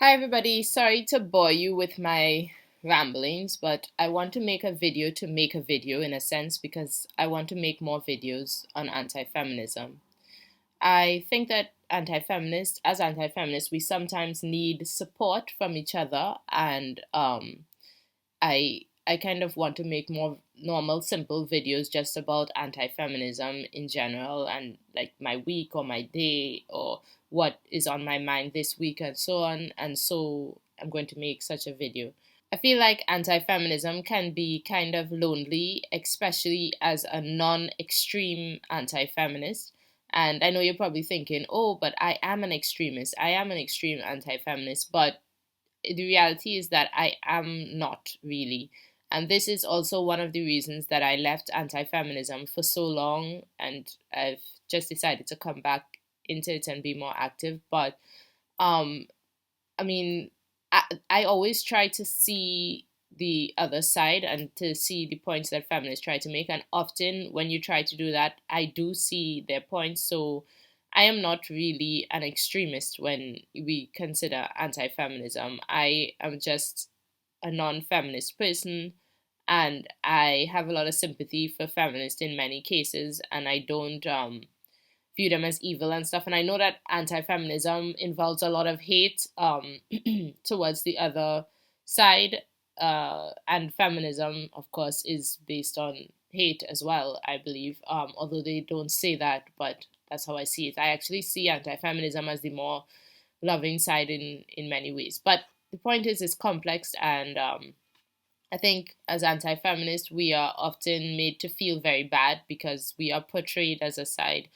Hi everybody, sorry to bore you with my ramblings, but I want to make a video to make a video in a sense because I want to make more videos on anti-feminism. I think that as anti-feminists, we sometimes need support from each other, and I kind of want to make more normal, simple videos just about anti-feminism in general and like my week or my day or what is on my mind this week and so on. And so I'm going to make such a video. I feel like anti-feminism can be kind of lonely, especially as a non-extreme anti-feminist. And I know you're probably thinking, oh, but I am an extremist. I am an extreme anti-feminist. But the reality is that I am not really. And this is also one of the reasons that I left anti feminism for so long. And I've just decided to come back into it and be more active. But um, I mean, I always try to see the other side and to see the points that feminists try to make. And often when you try to do that, I do see their points. So I am not really an extremist when we consider anti feminism. I am just a non feminist person. And I have a lot of sympathy for feminists in many cases. And I don't view them as evil and stuff. And I know that anti-feminism involves a lot of hate towards the other side, and feminism, of course, is based on hate as well. I believe, although they don't say that, but that's how I see it. I actually see anti-feminism as the more loving side in many ways. But the point is, it's complex, and I think as anti feminists, we are often made to feel very bad because we are portrayed as a side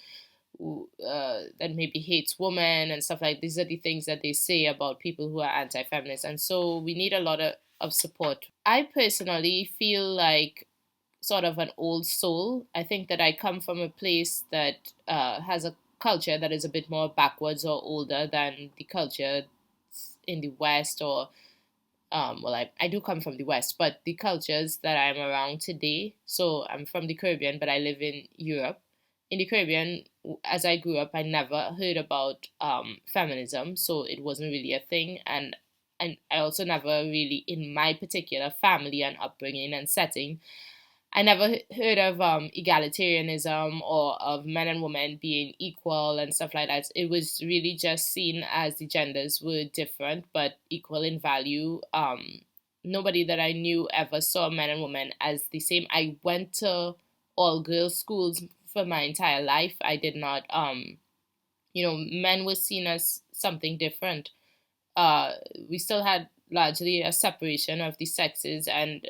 that maybe hates women and stuff like these are the things that they say about people who are anti-feminist, and so we need a lot of support. I personally feel like sort of an old soul. I think that I come from a place that has a culture that is a bit more backwards or older than the culture in the West, or I do come from the West, but the cultures that I'm around today. So I'm from the Caribbean, but I live in Europe. In the Caribbean, as I grew up, I never heard about feminism, so it wasn't really a thing. And I also never really, in my particular family and upbringing and setting, I never heard of egalitarianism or of men and women being equal and stuff like that. It was really just seen as the genders were different but equal in value. Nobody that I knew ever saw men and women as the same. I went to all girls schools for my entire life. I did not, men were seen as something different. We still had largely a separation of the sexes, and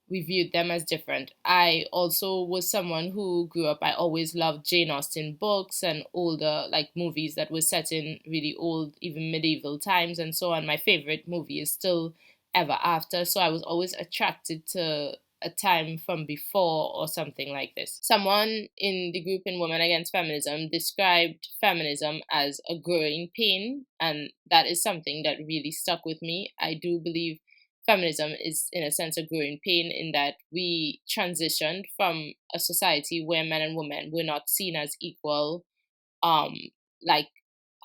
we viewed them as different. I also was someone who grew up, I always loved Jane Austen books and older, like movies that were set in really old, even medieval times and so on. My favorite movie is still Ever After. So I was always attracted to a time from before or something like this. Someone in the group in Women Against Feminism described feminism as a growing pain, and that is something that really stuck with me. I do believe feminism is, in a sense, a growing pain in that we transitioned from a society where men and women were not seen as equal, um, like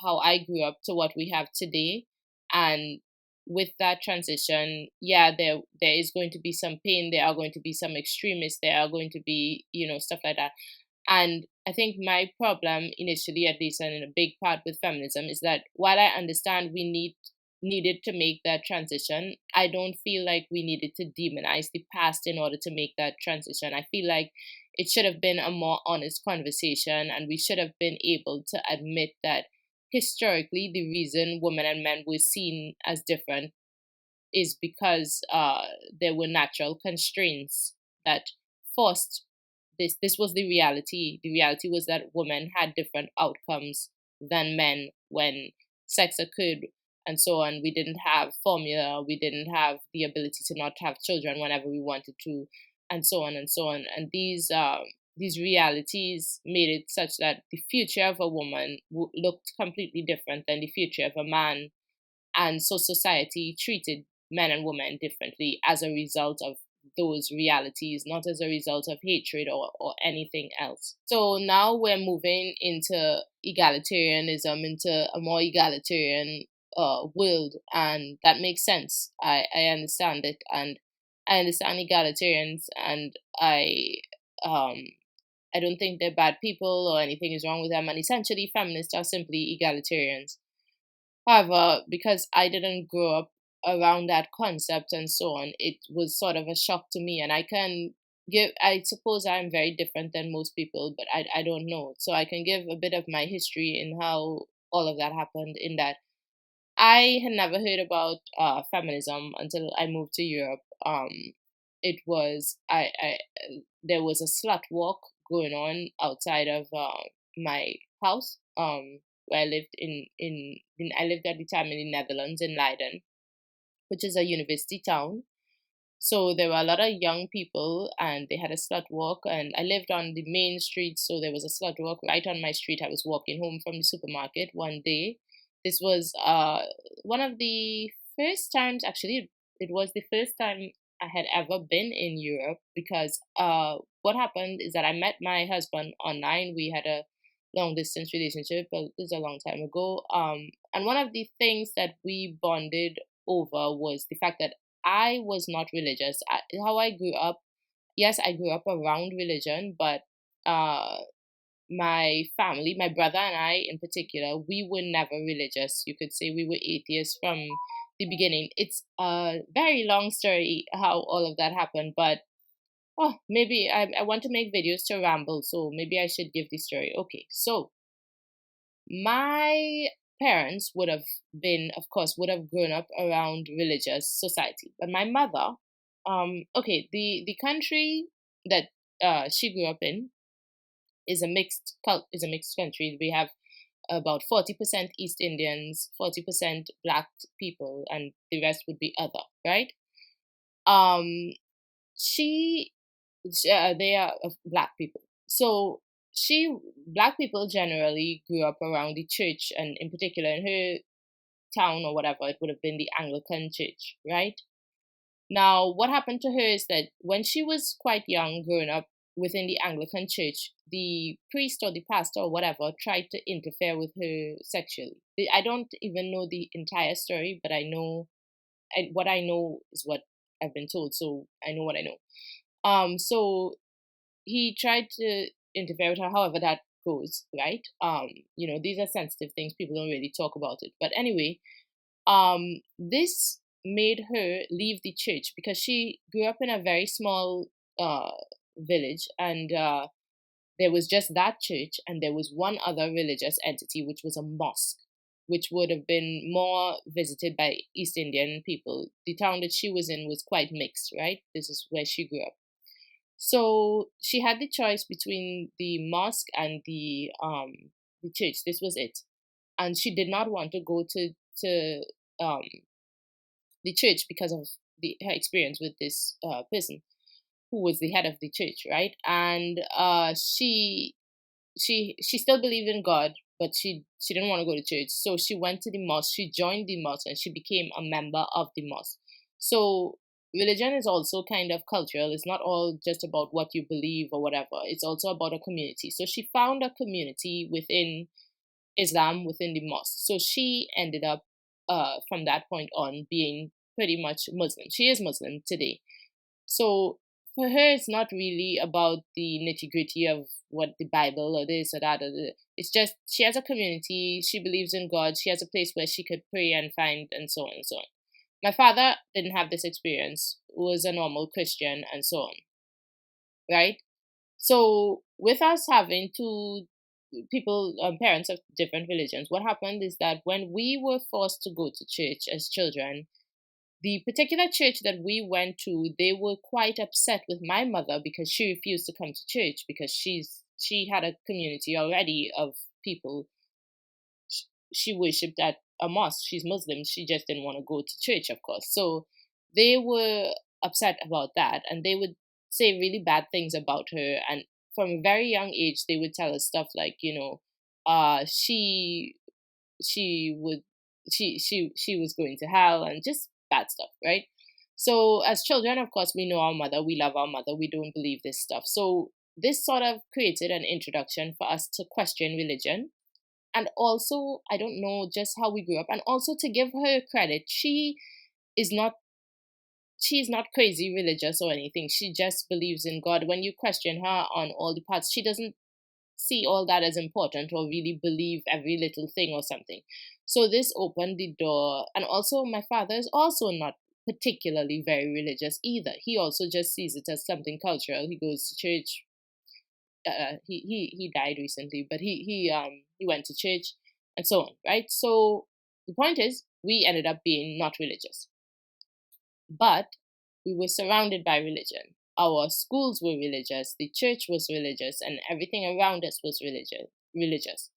how I grew up, to what we have today. And with that transition, yeah, there is going to be some pain. There are going to be some extremists. There are going to be, stuff like that. And I think my problem initially, at least, and in a big part with feminism, is that while I understand we needed to make that transition, I don't feel like we needed to demonize the past in order to make that transition. I feel like it should have been a more honest conversation, and we should have been able to admit that historically the reason women and men were seen as different is because there were natural constraints that forced this. This was the reality. The reality was that women had different outcomes than men when sex occurred and so on. We didn't have formula. We didn't have the ability to not have children whenever we wanted to, and so on and so on. And these realities made it such that the future of a woman looked completely different than the future of a man, and so society treated men and women differently as a result of those realities, not as a result of hatred or anything else. So now we're moving into egalitarianism, into a more egalitarian world, and that makes sense. I understand it, and I understand egalitarians, and um I don't think they're bad people or anything is wrong with them. And essentially, feminists are simply egalitarians. However, because I didn't grow up around that concept and so on, it was sort of a shock to me. And I suppose I'm very different than most people, but I don't know. So I can give a bit of my history in how all of that happened, in that I had never heard about feminism until I moved to Europe. It was I There was a slut walk going on outside of my house, where I lived I lived at the time in the Netherlands, in Leiden, which is a university town. So there were a lot of young people, and they had a slut walk. And I lived on the main street, so there was a slut walk right on my street. I was walking home from the supermarket one day. This was one of the first times, actually, it was the first time I had ever been in Europe, because what happened is that I met my husband online. We had a long distance relationship, but this is a long time ago. And one of the things that we bonded over was the fact that I was not religious. How I grew up, yes, I grew up around religion, but uh, my family, my brother and I in particular, we were never religious. You could say we were atheists from the beginning. It's a very long story how all of that happened, but maybe I want to make videos to ramble, so maybe I should give the story. Okay, so my parents would have been, of course, would have grown up around religious society, but my mother, okay, the country that she grew up in is a mixed country. We have about 40% East Indians, 40% Black people, and the rest would be other, right? Um, she They are Black people. So Black people generally grew up around the church, and in particular in her town or whatever, it would have been the Anglican church, right? Now, what happened to her is that when she was quite young, growing up within the Anglican church, the priest or the pastor or whatever tried to interfere with her sexually. I don't even know the entire story, but what I know is what I've been told, so I know what I know. So he tried to interfere with her, however that goes, right? These are sensitive things, people don't really talk about it, but anyway, this made her leave the church, because she grew up in a very small village, and there was just that church, and there was one other religious entity, which was a mosque, which would have been more visited by East Indian people. The town that she was in was quite mixed, right? This is where she grew up. So she had the choice between the mosque and the church. This was it, and she did not want to go to um the church because of her experience with this person who was the head of the church, right? And she still believed in God, but she didn't want to go to church. So she went to the mosque, she joined the mosque, and she became a member of the mosque. So religion is also kind of cultural. It's not all just about what you believe or whatever. It's also about a community. So she found a community within Islam, within the mosque. So she ended up from that point on being pretty much Muslim. She is Muslim today. So for her, it's not really about the nitty gritty of what the Bible or this or that. It's just she has a community. She believes in God. She has a place where she could pray and find, and so on and so on. My father didn't have this experience. Was a normal Christian and so on, right? So with us having two people, parents of different religions, what happened is that when we were forced to go to church as children, the particular church that we went to, they were quite upset with my mother because she refused to come to church, because she had a community already of people. She worshipped at a mosque. She's Muslim. She just didn't want to go to church, of course. So they were upset about that, and they would say really bad things about her. And from a very young age, they would tell us stuff like, she would she was going to hell, and just bad stuff, right? So as children, of course, we know our mother, we love our mother, we don't believe this stuff. So this sort of created an introduction for us to question religion. And also, I don't know just how we grew up. And also, to give her credit, is not she's not crazy religious or anything. She just believes in God. When you question her on all the parts, she doesn't see all that as important or really believe every little thing or something. So this opened the door. And also, my father is also not particularly very religious either. He also just sees it as something cultural. He goes to church. He died recently, but he went to church and so on, right? So the point is, we ended up being not religious, but we were surrounded by religion. Our schools were religious, the church was religious, and everything around us was religious.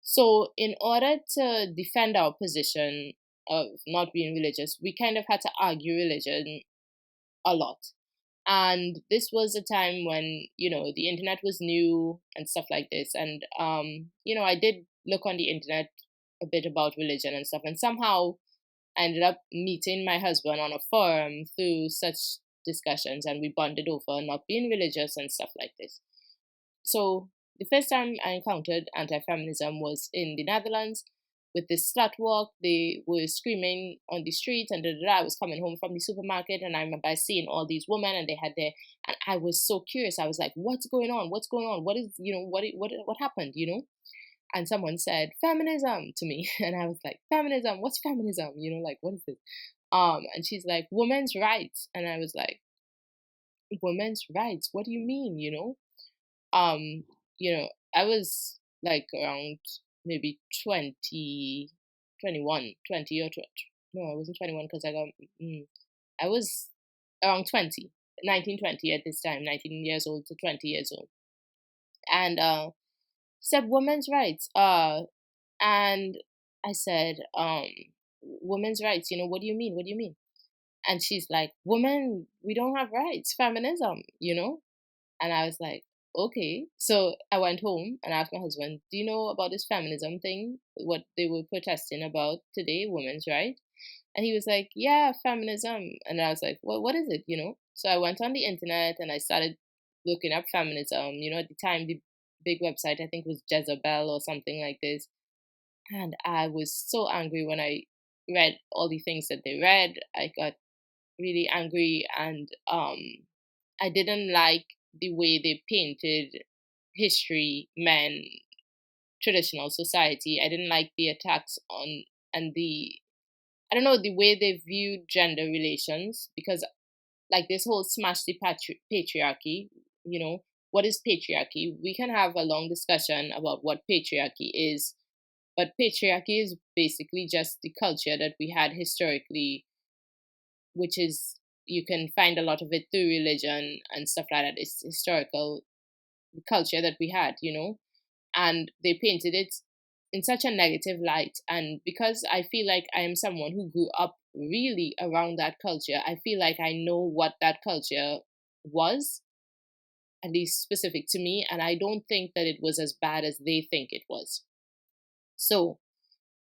So, in order to defend our position of not being religious, we kind of had to argue religion a lot. And this was a time when, the internet was new and stuff like this. And, I did look on the internet a bit about religion and stuff. And somehow I ended up meeting my husband on a forum through such discussions, and we bonded over not being religious and stuff like this. So the first time I encountered anti-feminism was in the Netherlands with this slut walk. They were screaming on the streets and I was coming home from the supermarket, and I remember seeing all these women, and they had their, and I was so curious. I was like, what's going on? What's going on? What is, what happened, And someone said feminism to me, and I was like, feminism? What's feminism? Like, what is this? And she's like, women's rights, and I was like, women's rights? What do you mean? Um, I was like around maybe 20, 21, 20 or 20. No, I wasn't 21 because I was around 20, 19, 20 at this time, 19 years old to 20 years old. And said women's rights. And I said, women's rights, what do you mean? What do you mean? And she's like, women, we don't have rights, feminism. And I was like, okay. So I went home and asked my husband, do you know about this feminism thing? What they were protesting about today, women's rights? And he was like, yeah, feminism. And I was like, well, what is it? So I went on the internet and I started looking up feminism. At the time, the big website, I think, was Jezebel or something like this. And I was so angry when I read all the things that they read. I got really angry, and I didn't like the way they painted history, men, traditional society. I didn't like the attacks on, and I don't know, the way they viewed gender relations, because like this whole smash the patriarchy, what is patriarchy? We can have a long discussion about what patriarchy is, but patriarchy is basically just the culture that we had historically, which is, you can find a lot of it through religion and stuff like that. It's historical culture that we had. And they painted it in such a negative light. And because I feel like I am someone who grew up really around that culture, I feel like I know what that culture was, at least specific to me, and I don't think that it was as bad as they think it was. So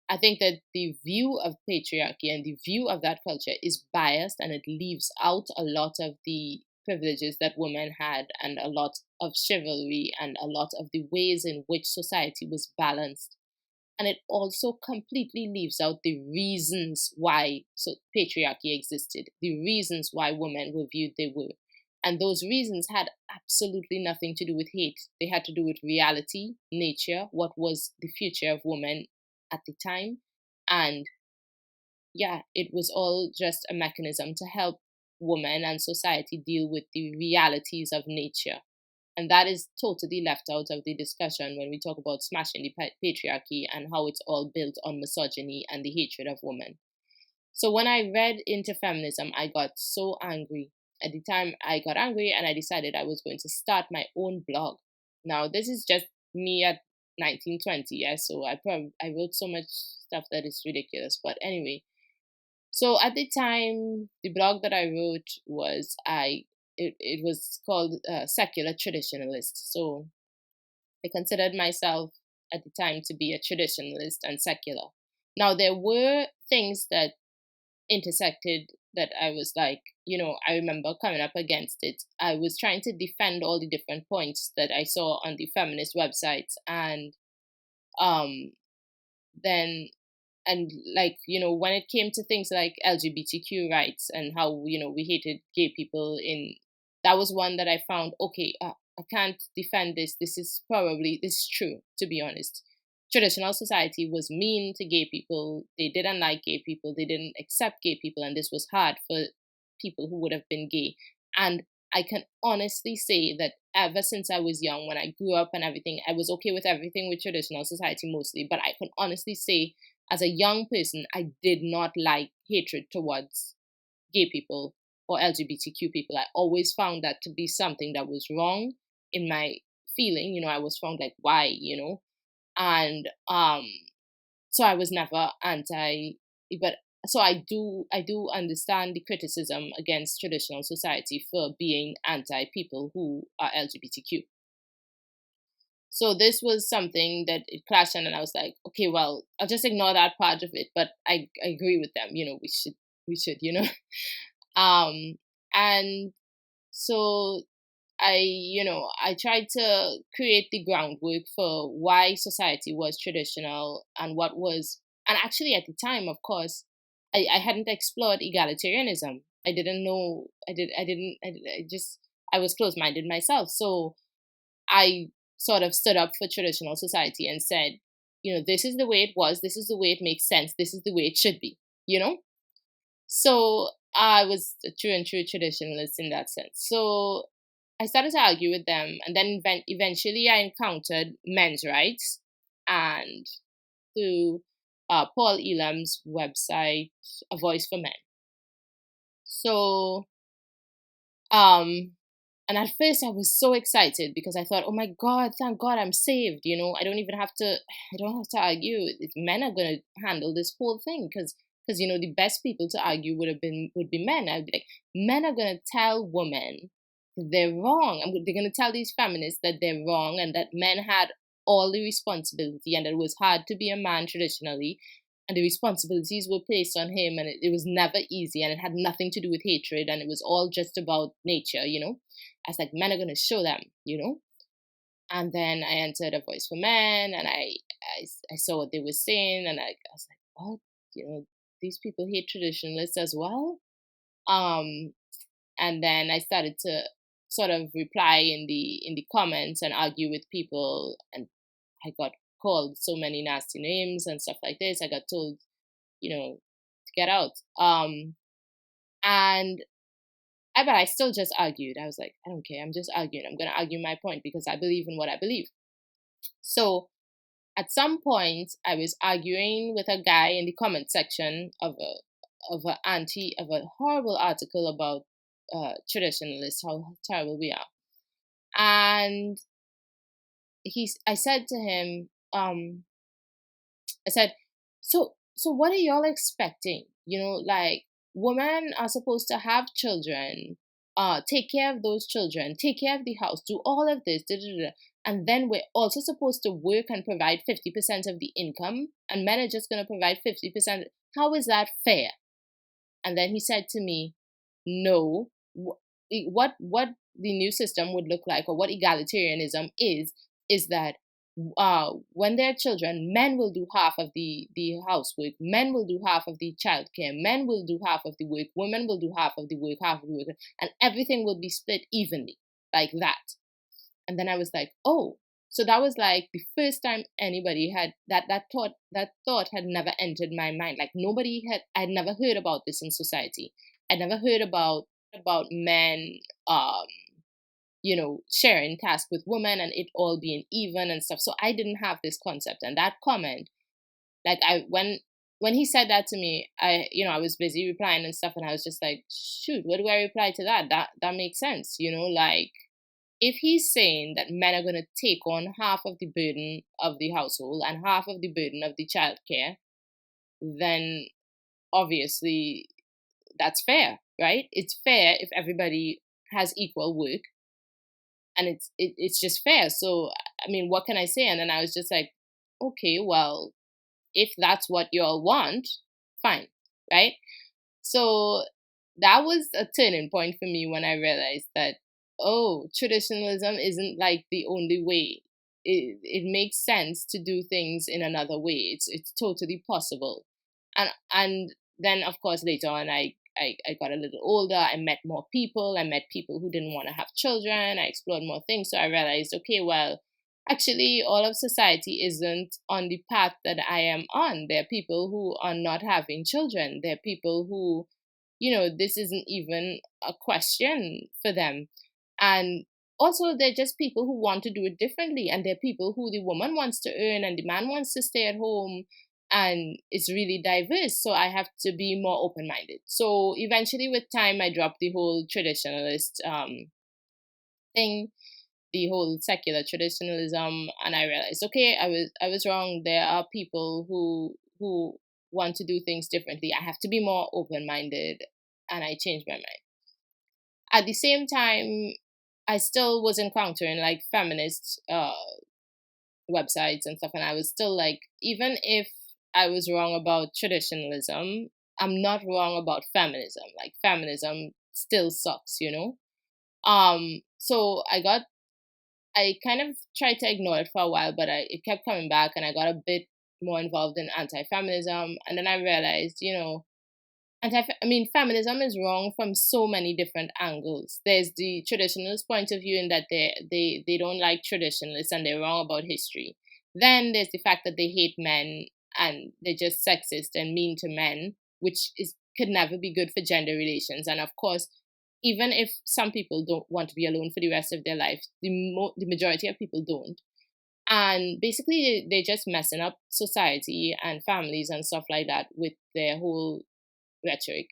I think that the view of patriarchy and the view of that culture is biased, and it leaves out a lot of the privileges that women had, and a lot of chivalry, and a lot of the ways in which society was balanced. And it also completely leaves out the reasons why patriarchy existed, the reasons why women were viewed they were. And those reasons had absolutely nothing to do with hate. They had to do with reality, nature, what was the future of women at the time. And yeah, it was all just a mechanism to help women and society deal with the realities of nature. And that is totally left out of the discussion when we talk about smashing the patriarchy and how it's all built on misogyny and the hatred of women. So when I read into feminism, I got so angry. At the time, I got angry and I decided I was going to start my own blog. Now, this is just me at 1920, yeah, so I wrote so much stuff that is ridiculous. But anyway, so at the time, the blog that I wrote was it was called Secular Traditionalist. So I considered myself at the time to be a traditionalist and secular. Now, there were things that intersected that I was like, I remember coming up against it. I was trying to defend all the different points that I saw on the feminist websites, and then, and like, when it came to things like LGBTQ rights and how, we hated gay people, that was one that I found, okay, I can't defend this. This is true, to be honest. Traditional society was mean to gay people. They didn't like gay people. They didn't accept gay people. And this was hard for people who would have been gay. And I can honestly say that ever since I was young, when I grew up and everything, I was okay with everything with traditional society mostly. But I can honestly say, as a young person, I did not like hatred towards gay people or LGBTQ people. I always found that to be something that was wrong in my feeling. I was found like, why, and so I was never anti, but so I do understand the criticism against traditional society for being anti people who are LGBTQ. So this was something that it clashed on, and I was like, okay, well, I'll just ignore that part of it. But I agree with them. We should. Um, and so I tried to create the groundwork for why society was traditional and what was, and actually at the time, of course, I hadn't explored egalitarianism. I didn't know. I was closed minded myself. So I sort of stood up for traditional society and said, this is the way it was. This is the way it makes sense. This is the way it should be. So I was a true and true traditionalist in that sense. So I started to argue with them, and then eventually I encountered men's rights, and through Paul Elam's website, A Voice for Men. So, and at first I was so excited because I thought, oh my God, thank God I'm saved. I don't have to argue. Men are going to handle this whole thing because the best people to argue would be men. I'd be like, men are going to tell women they're wrong. They're going to tell these feminists that they're wrong and that men had all the responsibility and that it was hard to be a man traditionally and the responsibilities were placed on him and it was never easy and it had nothing to do with hatred and it was all just about nature. I was like, men are going to show them. And then I entered A Voice for Men and I saw what they were saying and I was like, what? These people hate traditionalists as well. And then I started to sort of reply in the comments and argue with people, and I got called so many nasty names and stuff like this. I got told, to get out. And but I still just argued. I was like, I don't care. I'm just arguing. I'm gonna argue my point because I believe in what I believe. So at some point, I was arguing with a guy in the comment section of a horrible article about traditionalists, how terrible we are. And I said to him, I said, so what are y'all expecting? Like women are supposed to have children, take care of those children, take care of the house, do all of this, da, da, da. And then we're also supposed to work and provide 50% of the income, and men are just going to provide 50%. How is that fair? And then he said to me, no, what the new system would look like, or what egalitarianism is that when they're children, men will do half of the housework, men will do half of the childcare, men will do half of the work, women will do half of the work, and everything will be split evenly, like that. And then I was like, oh, so that was like the first time anybody had that thought had never entered my mind. Like I'd never heard about this in society. I'd never heard about men sharing tasks with women and it all being even and stuff. So I didn't have this concept. And that comment, like when he said that to me, I was busy replying and stuff, and I was just like, shoot, what do I reply to that? That makes sense, like if he's saying that men are going to take on half of the burden of the household and half of the burden of the childcare, then obviously that's fair, right? It's fair if everybody has equal work, and it's just fair. So I mean, what can I say? And then I was just like, okay, well, if that's what y'all want, fine, right? So that was a turning point for me when I realized that, oh, traditionalism isn't like the only way. it makes sense to do things in another way. It's totally possible. And then of course later on I got a little older. I met more people. I met people who didn't want to have children. I explored more things. So I realized, okay, well, actually, all of society isn't on the path that I am on. There are people who are not having children. There are people who, this isn't even a question for them. And also, they're just people who want to do it differently. And there are people who the woman wants to earn and the man wants to stay at home. And it's really diverse. So I have to be more open minded. So eventually, with time, I dropped the whole traditionalist thing, the whole secular traditionalism, and I realized, okay, I was wrong. There are people who want to do things differently. I have to be more open minded, and I changed my mind. At the same time, I still was encountering like feminist websites and stuff, and I was still like, even if I was wrong about traditionalism, I'm not wrong about feminism. Like feminism still sucks, So I kind of tried to ignore it for a while, but it kept coming back, and I got a bit more involved in anti-feminism, and then I realized, feminism is wrong from so many different angles. There's the traditionalist point of view in that they don't like traditionalists and they're wrong about history. Then there's the fact that they hate men and they're just sexist and mean to men, which could never be good for gender relations. And of course, even if some people don't want to be alone for the rest of their life, the majority of people don't. And basically, they're just messing up society and families and stuff like that with their whole rhetoric.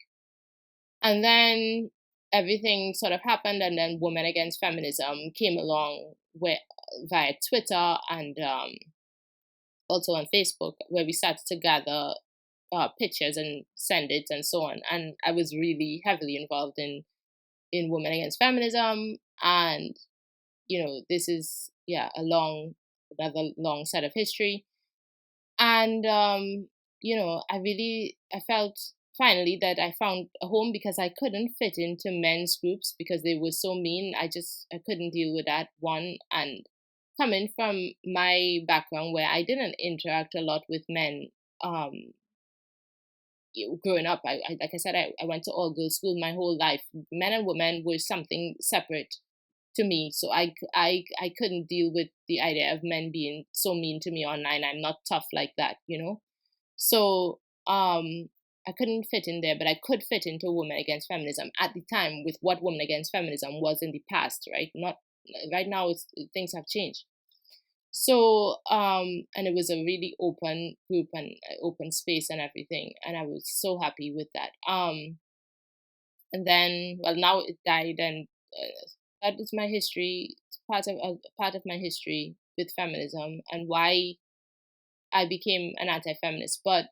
And then everything sort of happened, and then Women Against Feminism came along via Twitter and also on Facebook, where we started to gather pictures and send it and so on. And I was really heavily involved in Women Against Feminism, and this is another long set of history. And I felt finally that I found a home, because I couldn't fit into men's groups because they were so mean. I couldn't deal with that one. And coming from my background where I didn't interact a lot with men, growing up, I like I said, I went to all girls school my whole life. Men and women were something separate to me, so I couldn't deal with the idea of men being so mean to me online. I'm not tough like that, So I couldn't fit in there, but I could fit into Women Against Feminism at the time with what Women Against Feminism was in the past, right? Not right now. Things have changed. So and it was a really open group and open space and everything, and I was so happy with that. And then, well, now it died, and that is my history. It's part of my history with feminism and why I became an anti-feminist. But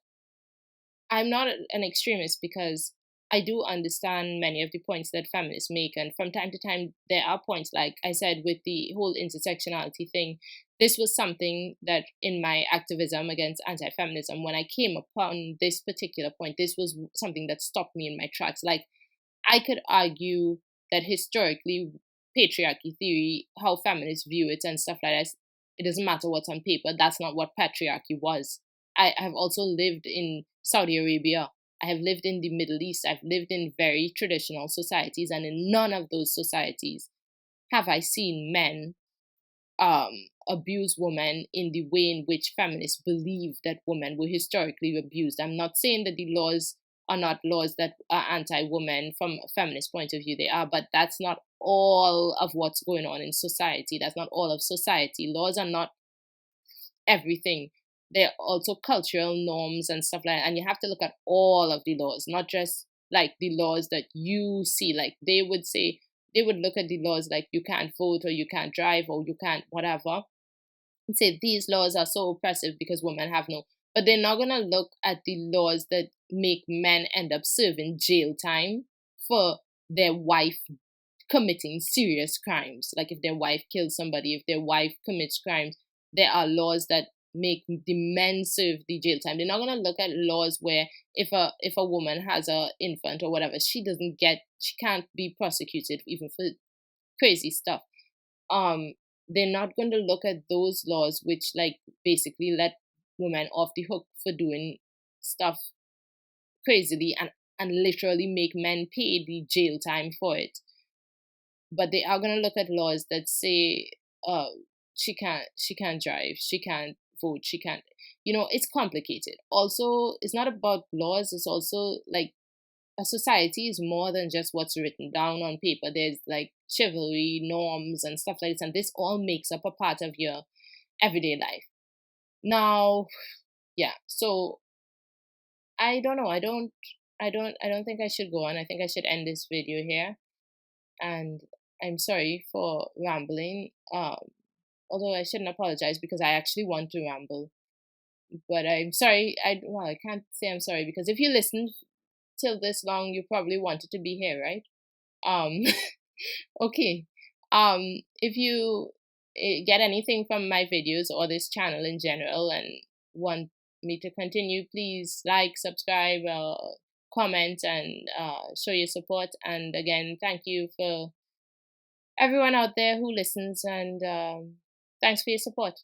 I'm not an extremist, because I do understand many of the points that feminists make. And from time to time, there are points, like I said, with the whole intersectionality thing. This was something that in my activism against anti-feminism, when I came upon this particular point, this was something that stopped me in my tracks. Like, I could argue that historically, patriarchy theory, how feminists view it and stuff like that, it doesn't matter what's on paper. That's not what patriarchy was. I have also lived in Saudi Arabia. I have lived in the Middle East. I've lived in very traditional societies, and in none of those societies have I seen men abuse women in the way in which feminists believe that women were historically abused. I'm not saying that the laws are not laws that are anti-women from a feminist point of view. They are, but that's not all of what's going on in society. That's not all of society. Laws are not everything. There are also cultural norms and stuff like that. And you have to look at all of the laws, not just like the laws that you see. Like they would look at the laws like you can't vote or you can't drive or you can't whatever, and say these laws are so oppressive because women have no. But they're not going to look at the laws that make men end up serving jail time for their wife committing serious crimes. Like if their wife kills somebody, if their wife commits crimes, there are laws that make the men serve the jail time. They're not going to look at laws where if a woman has a infant or whatever, she can't be prosecuted even for crazy stuff. they're not going to look at those laws which like basically let women off the hook for doing stuff crazily and literally make men pay the jail time for it. But they are going to look at laws that say uh she can't drive, she can't vote, she can't, it's complicated. Also, it's not about laws, it's also like a society is more than just what's written down on paper. There's like chivalry, norms, and stuff like this, and this all makes up a part of your everyday life. Now, yeah, so I don't know. I don't think I should go on. I think I should end this video here. And I'm sorry for rambling. Although I shouldn't apologize because I actually want to ramble. But I'm sorry. I can't say I'm sorry because if you listened till this long, you probably wanted to be here, right? Um, okay. If you get anything from my videos or this channel in general and want me to continue, please like, subscribe, comment, and show your support. And again, thank you for everyone out there who listens, and thanks for your support.